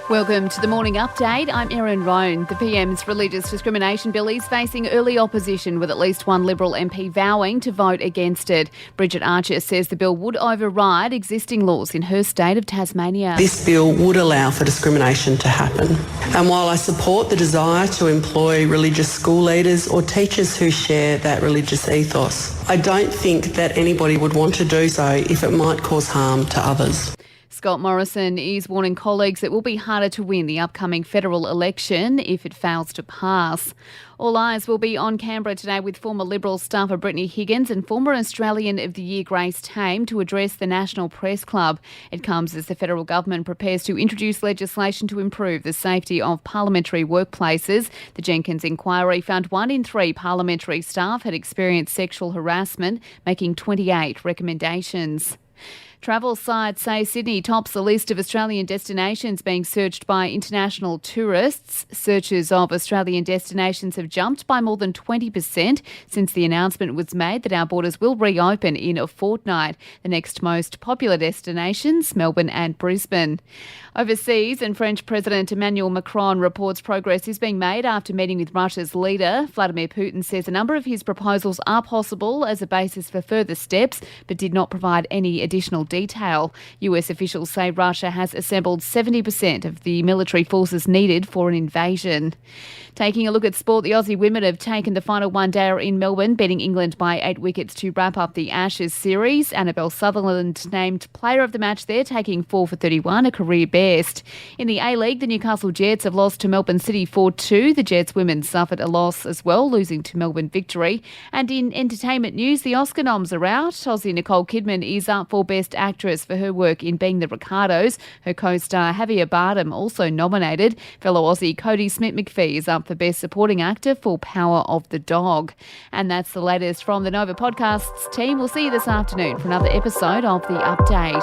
Welcome to the Morning Update. I'm Erin Roan. The PM's religious discrimination bill is facing early opposition, with at least one Liberal MP vowing to vote against it. Bridget Archer says the bill would override existing laws in her state of Tasmania. This bill would allow for discrimination to happen. And while I support the desire to employ religious school leaders or teachers who share that religious ethos, I don't think that anybody would want to do so if it might cause harm to others. Scott Morrison is warning colleagues it will be harder to win the upcoming federal election if it fails to pass. All eyes will be on Canberra today, with former Liberal staffer Brittany Higgins and former Australian of the Year Grace Tame to address the National Press Club. It comes as the federal government prepares to introduce legislation to improve the safety of parliamentary workplaces. The Jenkins inquiry found 1 in 3 parliamentary staff had experienced sexual harassment, making 28 recommendations. Travel sites say Sydney tops the list of Australian destinations being searched by international tourists. Searches of Australian destinations have jumped by more than 20% since the announcement was made that our borders will reopen in a fortnight. The next most popular destinations, Melbourne and Brisbane. Overseas, and French President Emmanuel Macron reports progress is being made after meeting with Russia's leader. Vladimir Putin says a number of his proposals are possible as a basis for further steps, but did not provide any additional detail. US officials say Russia has assembled 70% of the military forces needed for an invasion. Taking a look at sport, the Aussie women have taken the final one-dayer in Melbourne, beating England by 8 wickets to wrap up the Ashes series. Annabelle Sutherland named player of the match there, taking 4 for 31, a career best. In the A-League, the Newcastle Jets have lost to Melbourne City 4-2. The Jets women suffered a loss as well, losing to Melbourne Victory. And in entertainment news, the Oscar noms are out. Aussie Nicole Kidman is up for Best Actress for her work in Being the Ricardos. Her co-star Javier Bardem also nominated. Fellow Aussie Cody Smith-McPhee is up for Best Supporting Actor for Power of the Dog. And that's the latest from the Nova Podcasts team. We'll see you this afternoon for another episode of The Update.